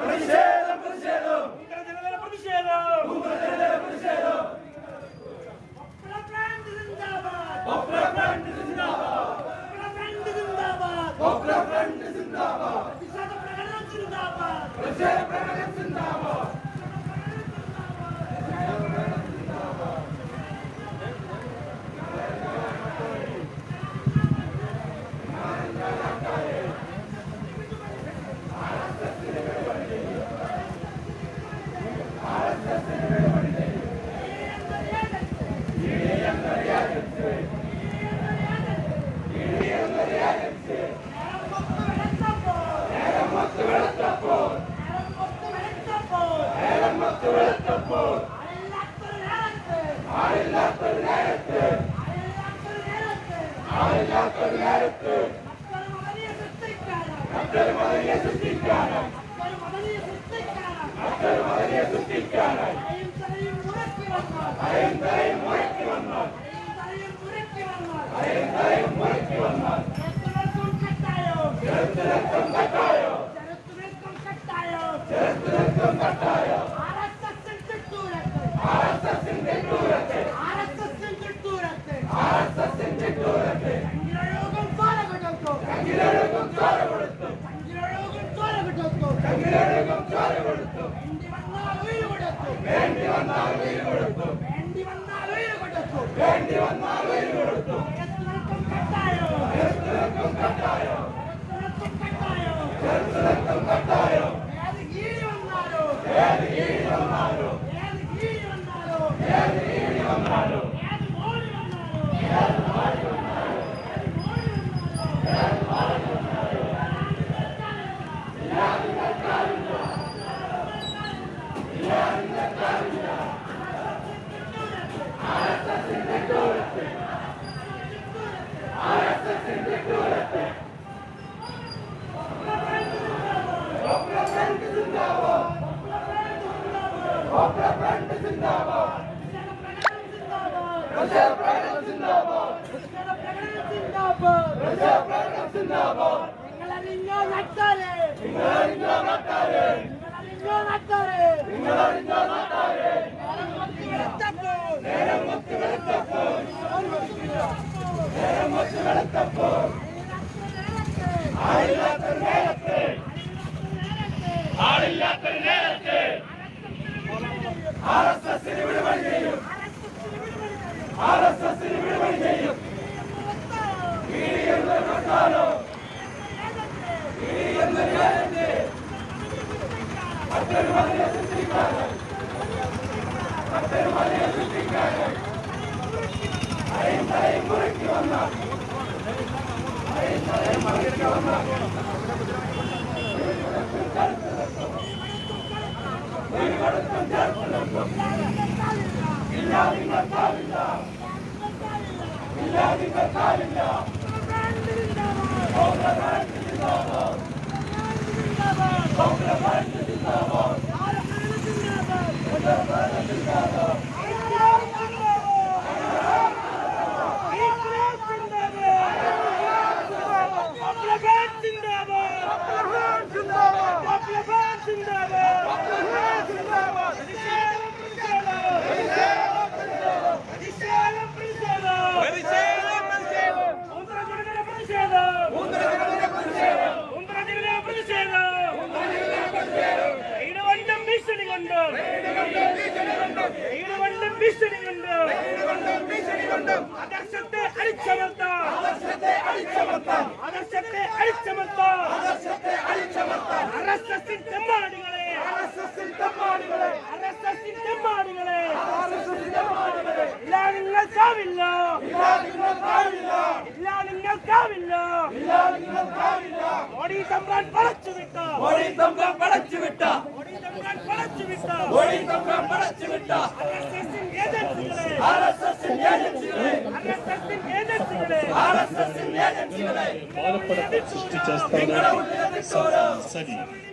പ്രതിഷേധം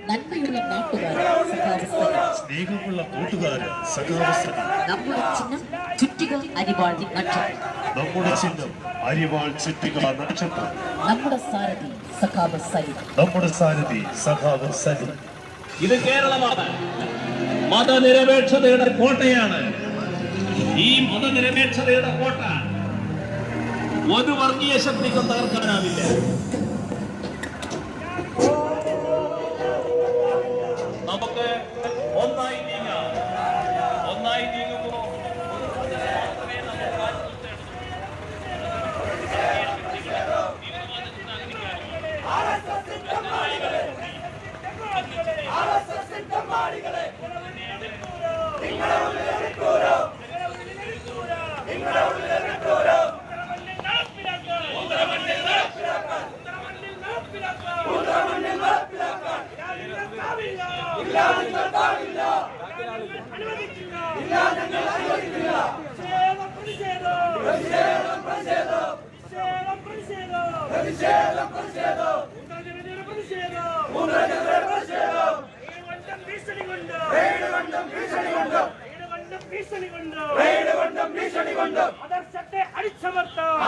നന്മയുള്ള നാട്ടുകാരൻ സ്നേഹമുള്ള കൂട്ടുകാരൻ നമ്മുടെ ചിഹ്നം ചുറ്റിക അരിവാൾ നക്ഷത്രം. നമ്മുടെ ചിഹ്നം അരിവാൾ ചുറ്റിക നക്ഷത്രം. നമ്മുടെ സാരഥി സഖാവ് സലി. നമ്മുടെ സാരഥി സഖാവ് സലി. ഇത് കേരളമാണ്. മതനിരപേക്ഷതയുടെ കോട്ടയാണ്. ഈ മതനിരപേക്ഷതയുടെ കോട്ട ഒരു വർഗീയ ശക്തിക്കും തകർക്കാനാവില്ല. നമുക്ക് ഒന്നായി നീങ്ങാം. ഒന്നായി നീങ്ങുമ്പോൾ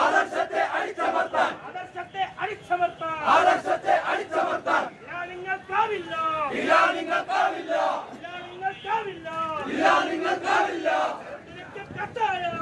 ആദർശത്തെ അടിച്ചമർത്താൻ നിങ്ങൾക്കാവില്ല. കട്ടായോ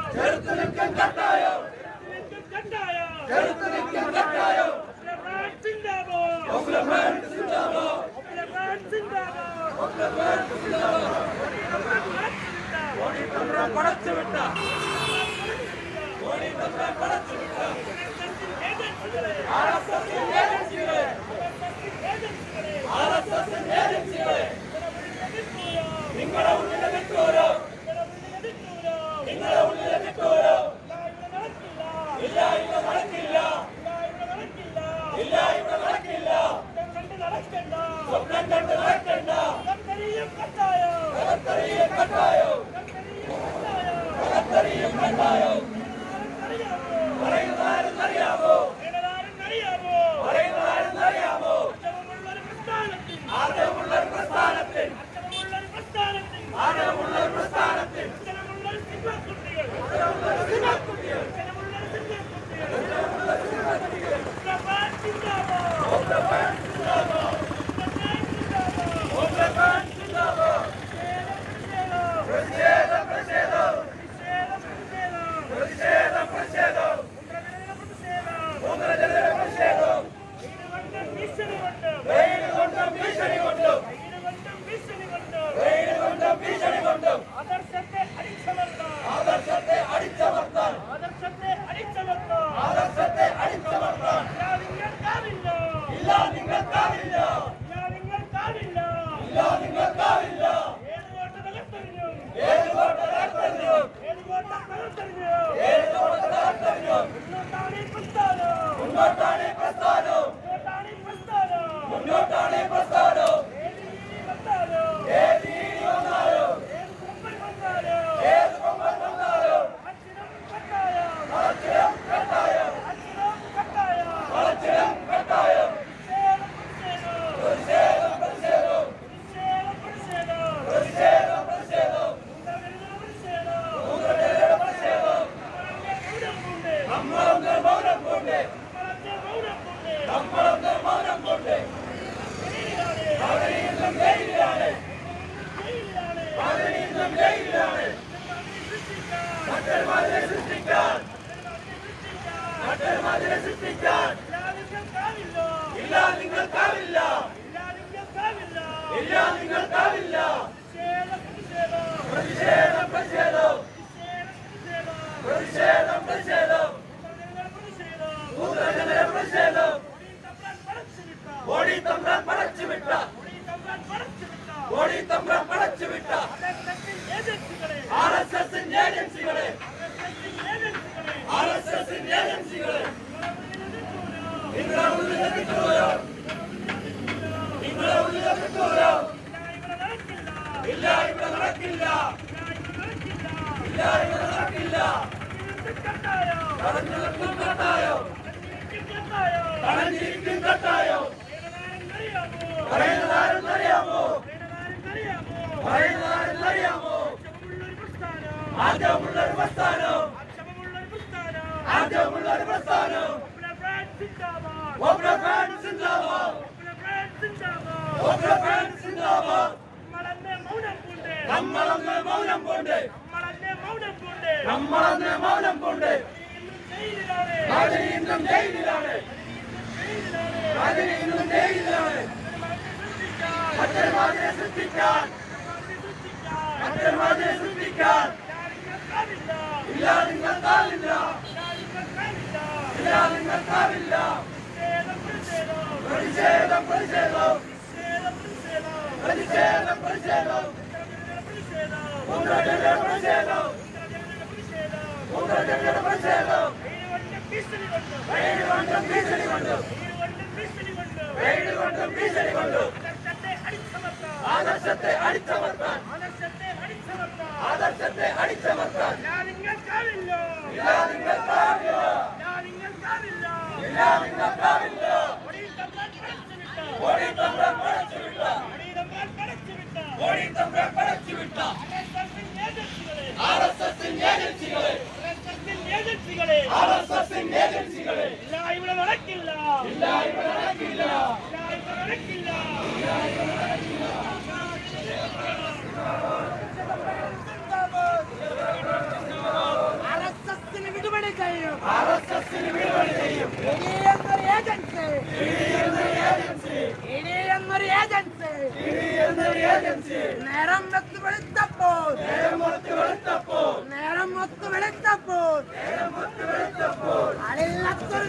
ആർഎസ്എസ് ഏജൻസികളെ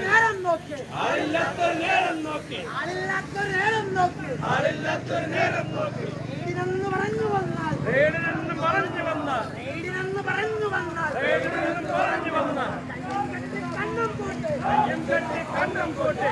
നേരം നോക്കി റെയ്ഡിനെന്ന് പറഞ്ഞു വന്നാൽ കണ്ണും പോട്ടെ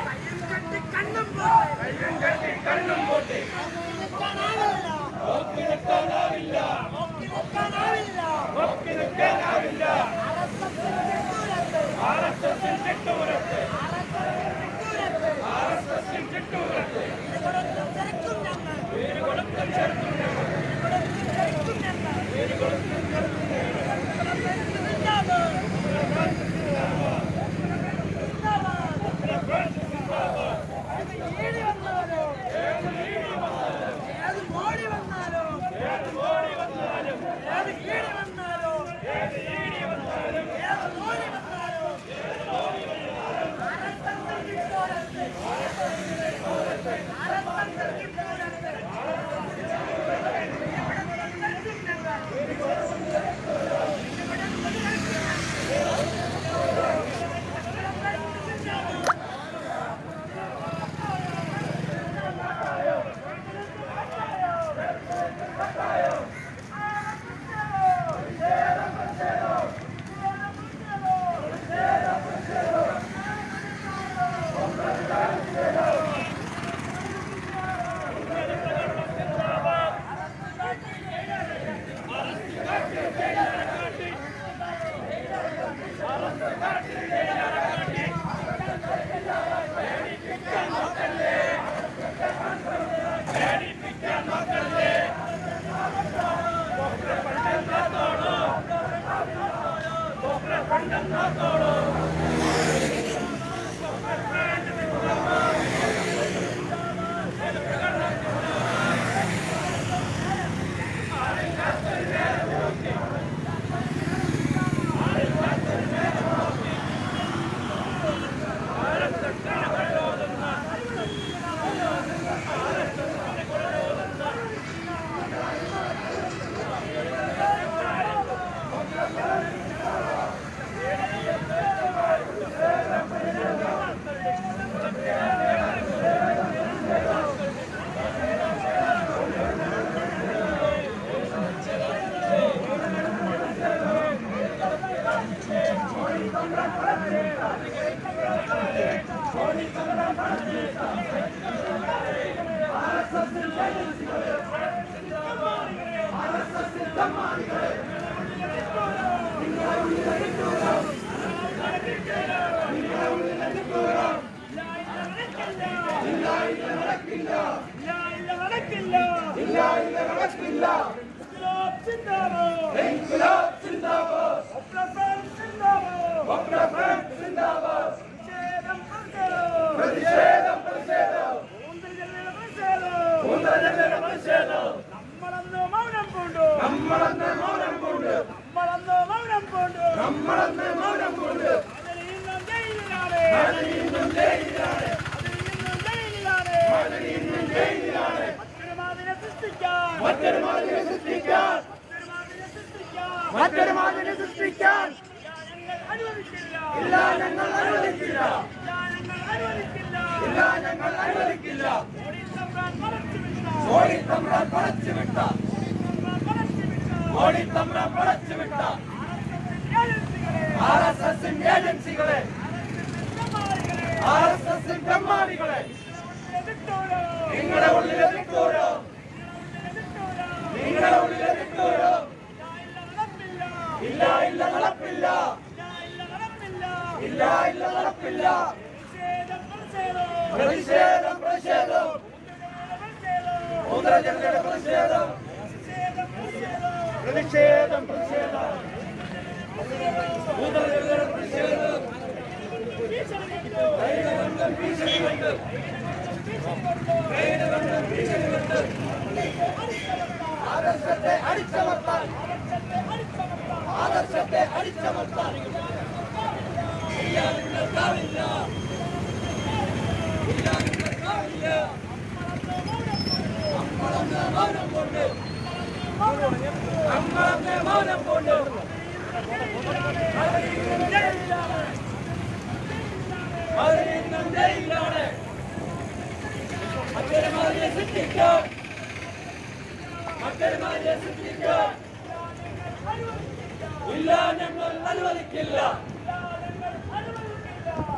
ഇല്ല ഞങ്ങൾ അനുവദിക്കില്ല.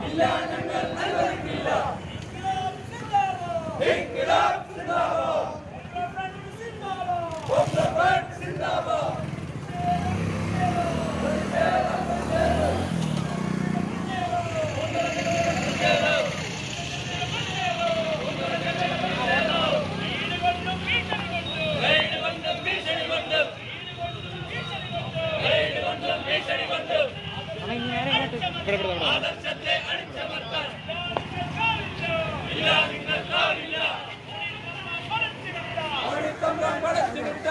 ഇല്ല ഞങ്ങൾ അനുവദിക്കില്ല. ഇൻക്ലാബ് സിന്ദാബാദ്. സിന്ദാബാദ് സിന്ദാബാദ്. ആദർശത്തെ അടിച്ചമർത്താൻ ഇല്ല നിങ്ങൾക്കാവില്ല. ഓടിത്തമ്പ്രാൻ പടച്ചുവിട്ട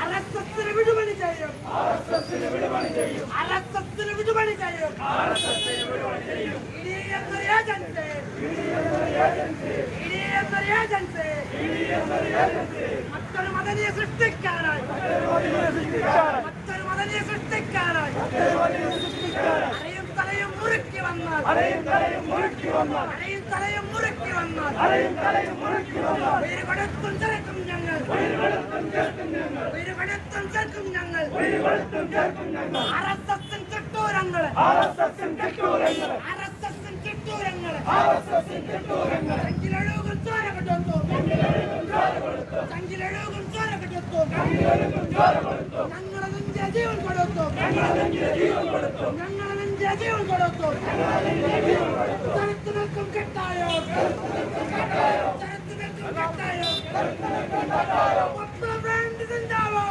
RSSന് വിടുപണി ചെയ്യും. RSSന് വിടുപണി ചെയ്യും. ഇഡി എന്നൊരു ഏജൻസി. മറ്റൊരു മദനിയെ സൃഷ്ടിക്കാനായി അരയും തലയും മുറുക്കി വന്നാൽ ഉയരുകൊടുത്തും ചേർക്കും ഞങ്ങൾ. RSSൻ ചുട്ടൂരങ്ങള് ചങ്കിലൊഴുകും ചോര കെട്ടുന്നു. ഞങ്ങളെ നെഞ്ച ജീവൻ കൊടുത്തു. ചരത്ത് നിൽക്കും കെട്ടായോ. ബ്രാൻഡ് സിന്ദാബാദ്.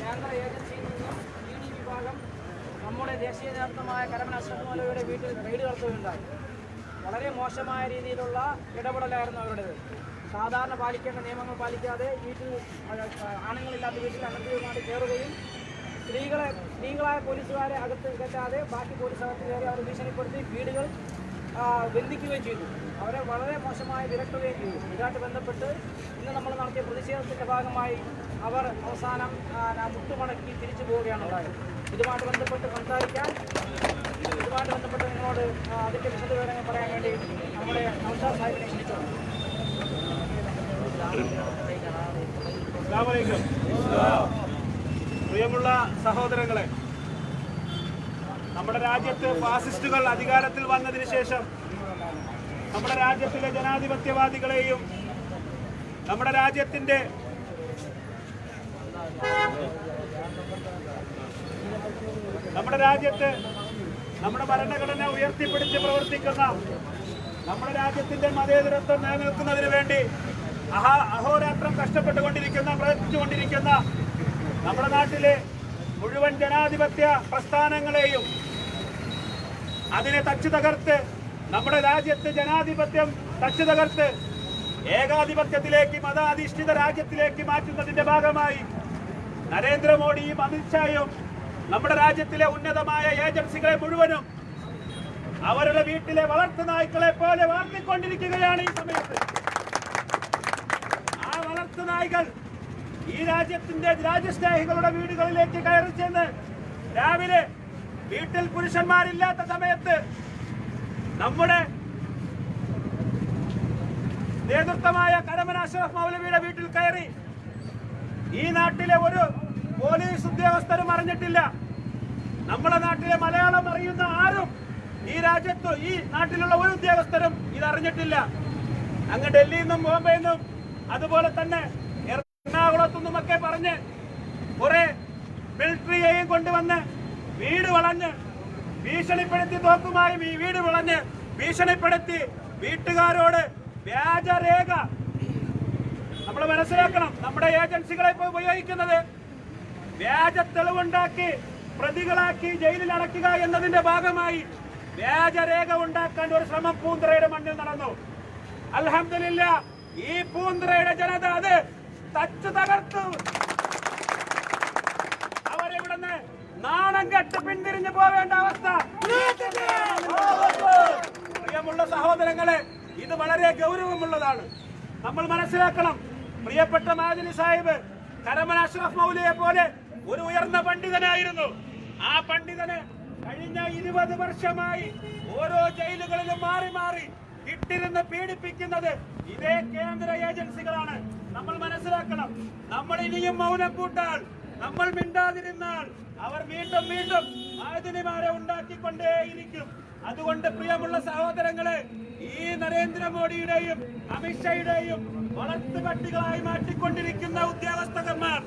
കേന്ദ്ര ഏജൻസിയിൽ നിന്നും ED വിഭാഗം നമ്മുടെ ദേശീയ നേതൃത്വമായ കരമന അഷ്റഫ് മൗലവിയുടെ വീട്ടിൽ റെയ്ഡ് നടത്തുകയുണ്ടായി. വളരെ മോശമായ രീതിയിലുള്ള ഇടപെടലായിരുന്നു അവരുടേത്. സാധാരണ പാലിക്കേണ്ട നിയമങ്ങൾ പാലിക്കാതെ ആണുങ്ങളില്ലാത്ത വീട്ടിൽ അനധികൃതമായി കയറുകയും സ്ത്രീകളായ പോലീസുകാരെ അകത്ത് കയറ്റാതെ ബാക്കി പോലീസ് അകത്ത് കയറി അവർ ഭീഷണിപ്പെടുത്തി വീടുകൾ ബന്ധിക്കുകയും ചെയ്തു. അവരെ വളരെ മോശമായി വിരട്ടുകയും ചെയ്തു. ഇതുമായിട്ട് ബന്ധപ്പെട്ട് ഇന്ന് നമ്മൾ നടത്തിയ പ്രതിഷേധത്തിൻ്റെ ഭാഗമായി അവർ അവസാനം മുട്ടുമടക്കി തിരിച്ചു പോവുകയാണ് ഉണ്ടായത്. ഇതുമായിട്ട് ബന്ധപ്പെട്ട് നിങ്ങളോട് അതിൻ്റെ വിശദവിവരങ്ങൾ പറയാൻ വേണ്ടി നമ്മുടെ നൗഷാദ് സാഹിബിനെ ക്ഷണിച്ചു. പ്രിയമുള്ള സഹോദരങ്ങളെ, നമ്മുടെ രാജ്യത്ത് ഫാസിസ്റ്റുകൾ അധികാരത്തിൽ വന്നതിന് ശേഷം നമ്മുടെ രാജ്യത്തിലെ ജനാധിപത്യവാദികളെയും നമ്മുടെ രാജ്യത്തിന്റെ നമ്മുടെ ഭരണഘടന ഉയർത്തിപ്പിടിച്ച് പ്രവർത്തിക്കുന്ന നമ്മുടെ രാജ്യത്തിന്റെ മതേതരത്വം നിലനിൽക്കുന്നതിന് വേണ്ടി അഹോരാത്രം പ്രയത്നിച്ചുകൊണ്ടിരിക്കുന്ന നമ്മുടെ നാട്ടിലെ മുഴുവൻ ജനാധിപത്യ പ്രസ്ഥാനങ്ങളെയും അതിനെ തച്ചു തകർത്ത് നമ്മുടെ രാജ്യത്ത് ജനാധിപത്യം തച്ചു തകർത്ത് ഏകാധിപത്യത്തിലേക്ക് മതാധിഷ്ഠിത രാജ്യത്തിലേക്ക് മാറ്റുന്നതിന്റെ ഭാഗമായി നരേന്ദ്രമോദിയും അമിത്ഷായും നമ്മുടെ രാജ്യത്തിലെ ഉന്നതമായ ഏജൻസികളെ മുഴുവനും അവരുടെ വീട്ടിലെ വളർത്തുനായ്ക്കളെ പോലെ വളർത്തിക്കൊണ്ടിരിക്കുകയാണ് ഈ സമയത്ത്. ആ വളർത്തുനായ്ക്കൾ ഈ രാജ്യത്തിന്റെ രാജ്യസ്നേഹികളുടെ വീടുകളിലേക്ക് കയറി ചെന്ന് രാവിലെ വീട്ടിൽ പുരുഷന്മാരില്ലാത്ത സമയത്ത് നമ്മുടെ നേതൃത്വമായ കരമന അഷ്റഫ് മൗലവിയുടെ വീട്ടിൽ കയറി ഈ നാട്ടിലെ ഒരു പോലീസ് ഉദ്യോഗസ്ഥരും അറിഞ്ഞിട്ടില്ല. നമ്മുടെ നാട്ടിലെ മലയാളം അറിയുന്ന ആരും ഈ നാട്ടിലുള്ള ഒരു ഉദ്യോഗസ്ഥരും ഇതറിഞ്ഞിട്ടില്ല. അങ്ങ് ഡൽഹിയിൽ നിന്നും ബോംബെയിൽ നിന്നും അതുപോലെ തന്നെ എറണാകുളത്തു നിന്നുമൊക്കെ പറഞ്ഞ് കുറെ മിലിറ്ററിയെയും കൊണ്ടുവന്ന് വീട് വളഞ്ഞ് ഭീഷണിപ്പെടുത്തി തോക്കുമായി ഈ വീട് വളഞ്ഞ് ഭീഷണിപ്പെടുത്തി വീട്ടുകാരോട് വ്യാജരേഖ നമ്മൾ മനസ്സിലാക്കണം. നമ്മുടെ ഏജൻസികളെ ഇപ്പോൾ ഉപയോഗിക്കുന്നത് വ്യാജ തെളിവുണ്ടാക്കി പ്രതികളാക്കി ജയിലിൽ അടയ്ക്കുക എന്നതിന്റെ ഭാഗമായി വ്യാജരേഖ ഉണ്ടാക്കാൻ ഒരു ശ്രമം പൂന്തറയുടെ മണ്ണിൽ നടന്നു. അൽഹംദുലില്ലാഹ് ഈ പൂന്തറയുടെ ജനത അത് തച്ചു തകർത്തു. അവരിവിടുന്ന് നാണം കെട്ട് പിന്തിരിഞ്ഞു പോവേണ്ട അവസ്ഥ. പ്രിയമുള്ള സഹോദരങ്ങളെ, ഇത് വളരെ ഗൗരവമുള്ളതാണ്. നമ്മൾ മനസ്സിലാക്കണം. പ്രിയപ്പെട്ട മാജിലി സാഹിബ് കരമന അഷ്റഫ് മൗലവിയെ പോലെ ഒരു ഉയർന്ന പണ്ഡിതനായിരുന്നു. ആ പണ്ഡിതന് കഴിഞ്ഞ 20 വർഷമായി ഓരോ ജയിലുകളിലും മാറി മാറി ഇട്ടിരുന്ന് പീഡിപ്പിക്കുന്നത് ഇതേ കേന്ദ്ര ഏജൻസികളാണ്. നമ്മൾ മനസ്സിലാക്കണം. നമ്മൾ ഇനിയും മൗനം കൂട്ടാൽ, നമ്മൾ മിണ്ടാതിരുന്നാൽ അവർ വീണ്ടും വീണ്ടും ആയുധനിമാരെ ഉണ്ടാക്കിക്കൊണ്ടേയിരിക്കും. അതുകൊണ്ട് പ്രിയമുള്ള സഹോദരങ്ങളെ, ഈ നരേന്ദ്രമോദിയുടെയും അമിത്ഷായുടെയും വളർത്തുപട്ടികളായി മാറ്റിക്കൊണ്ടിരിക്കുന്ന ഉദ്യോഗസ്ഥന്മാർ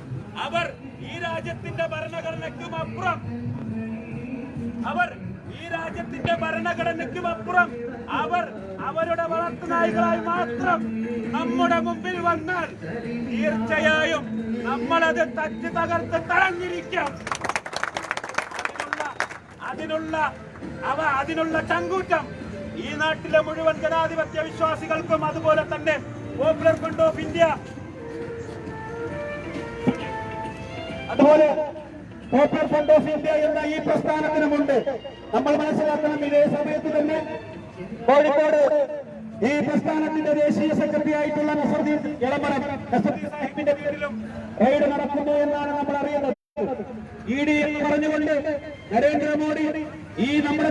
അവർ ഈ രാജ്യത്തിന്റെ ഭരണഘടനയ്ക്കും അപ്പുറം അവർ അവരുടെ വളർത്തുനായികളായി മാത്രം നമ്മുടെ മുമ്പിൽ വന്നാൽ തീർച്ചയായും നമ്മളത് തച്ച് തകർത്ത് തടഞ്ഞിരിക്കാം. അതിനുള്ള ചങ്കൂറ്റം ഈ നാട്ടിലെ മുഴുവൻ ജനാധിപത്യ വിശ്വാസികൾക്കും അതുപോലെ തന്നെ പോപ്പുലർ ഫ്രണ്ട് ഓഫ് ഇന്ത്യ എന്ന ഈ പ്രസ്ഥാനത്തിനുമുണ്ട്. നമ്മൾ മനസ്സിലാക്കണം. ഇതേ സമയത്ത് തന്നെ കോഴിക്കോട് ഈ പ്രസ്ഥാനത്തിന്റെ ദേശീയ സെക്രട്ടറി ആയിട്ടുള്ള നസറുദ്ദീൻ എളമരം സാഹിബിന്റെ പേരിലും റെയ്ഡ് നടക്കുന്നു എന്നാണ് നമ്മൾ അറിയുന്നത്. ED എന്ന് പറഞ്ഞുകൊണ്ട് നരേന്ദ്രമോദി ഈ നമ്മുടെ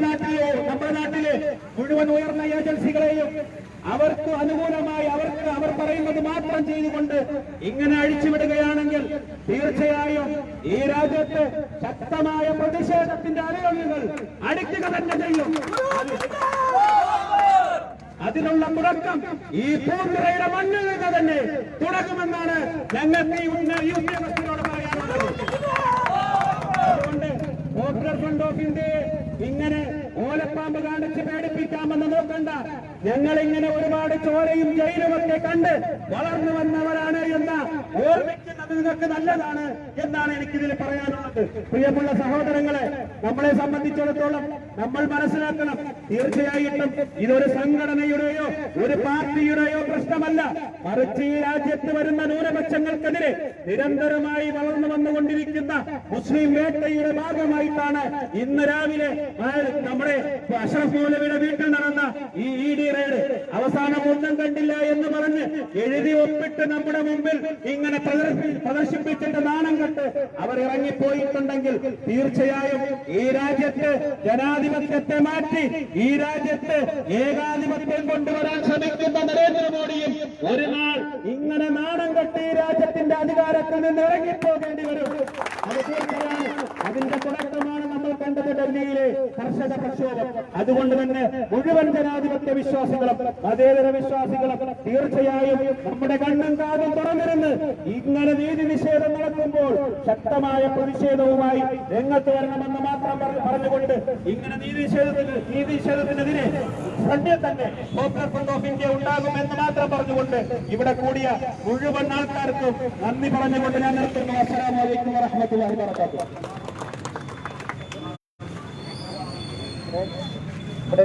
നാട്ടിലെ മുഴുവൻ ഉയർന്ന ഏജൻസികളെയും അവർക്ക് അനുകൂലമായി അവർ പറയുന്നത് മാത്രം ചെയ്തുകൊണ്ട് ഇങ്ങനെ അഴിച്ചുവിടുകയാണെങ്കിൽ തീർച്ചയായും ഈ രാജ്യത്ത് ശക്തമായ പ്രതിഷേധത്തിന്റെ അലയൊലികൾ അടിക്കുക തന്നെ ചെയ്യും. അതിനുള്ള തുടക്കം ഈ പൂന്തറയുടെ മണ്ണിൽ നിന്ന് തന്നെ തുടങ്ങുമെന്നാണ് ഞങ്ങൾക്ക് ഈ ഉദ്യോഗസ്ഥരോട് പറയാനുള്ളത്. അതുകൊണ്ട് പോപ്പുലർ ഫ്രണ്ട് ഓഫ് ഇന്ത്യയെ ഇങ്ങനെ ഓലപ്പാമ്പ് കാണിച്ച് പേടിപ്പിക്കാമെന്ന് നോക്കണ്ട. ഞങ്ങൾ ഇങ്ങനെ ഒരുപാട് ചോരയും ജയിലുമൊക്കെ കണ്ട് വളർന്നു വന്നവരാണ് എന്ന ഓർമ്മിക്കുന്നത് നിങ്ങൾക്ക് നല്ലതാണ് എന്നാണ് എനിക്കിതിൽ പറയാനുള്ളത്. പ്രിയമുള്ള സഹോദരങ്ങളെ, നമ്മളെ സംബന്ധിച്ചിടത്തോളം നമ്മൾ മനസ്സിലാക്കണം. തീർച്ചയായിട്ടും ഇതൊരു സംഘടനയുടെയോ ഒരു പാർട്ടിയുടെയോ പ്രശ്നമല്ല. മറിച്ച് ഈ രാജ്യത്ത് വരുന്ന ന്യൂനപക്ഷങ്ങൾക്കെതിരെ നിരന്തരമായി വളർന്നു വന്നുകൊണ്ടിരിക്കുന്ന മുസ്ലിം വേട്ടയുടെ ഭാഗമായിട്ടാണ് ഇന്ന് രാവിലെ നമ്മുടെ അഷ്റഫ് മൗലവിയുടെ വീട്ടിൽ നടന്ന ഈ ED റെയ്ഡ്. അവസാനം ഒന്നും കണ്ടില്ല എന്ന് പറഞ്ഞ് എഴുതി ഒപ്പിട്ട് നമ്മുടെ മുമ്പിൽ ഇങ്ങനെ പ്രദർശിപ്പിച്ചിട്ട് നാണം കെട്ട് അവർ ഇറങ്ങിപ്പോയിട്ടുണ്ടെങ്കിൽ തീർച്ചയായും ഈ രാജ്യത്ത് ജനാധിപത്യത്തെ മാറ്റി ഈ രാജ്യത്ത് ഏകാധിപത്യം കൊണ്ടുവരാൻ ശ്രമിക്കുന്ന നരേന്ദ്രമോദിയും ഒരു നാൾ ഇങ്ങനെ നാണം കെട്ടി ഈ രാജ്യത്തിന്റെ അധികാരത്തിൽ നിന്ന് ഇറങ്ങിപ്പോകേണ്ടി വരും. അത് തീർച്ചയാണ്. അതിന്റെ തുടക്കമാണ് നമ്മൾ കണ്ടത് ഡൽഹിയിലെ കർഷക പ്രക്ഷോഭം. അതുകൊണ്ട് തന്നെ മുഴുവൻ ജനാധിപത്യ വിശ്വാസികളും മതേതര വിശ്വാസികളും തീർച്ചയായും നമ്മുടെ കണ്ണും കാതും തുറന്നിരുന്ന് ഇങ്ങനെ നീതി നിഷേധം നടക്കുമ്പോൾ ശക്തമായ പ്രതിഷേധവുമായി രംഗത്ത് വരണമെന്ന് മാത്രം പറഞ്ഞുകൊണ്ട് ഇങ്ങനെ നീതി നിഷേധത്തിനെതിരെ സദ്യം തന്നെ പോപ്പുലർ ഫ്രണ്ട് ഓഫ് ഇന്ത്യ ഉണ്ടാകുമെന്ന് മാത്രം പറഞ്ഞുകൊണ്ട് ഇവിടെ കൂടിയ മുഴുവൻ ആൾക്കാർക്കും നന്ദി പറഞ്ഞുകൊണ്ട് ഞാൻ നിർത്തുന്നു. അസ്സലാമു അലൈക്കും വറഹ്മത്തുള്ളാഹി വബറകാതുഹു. ഇവിടെ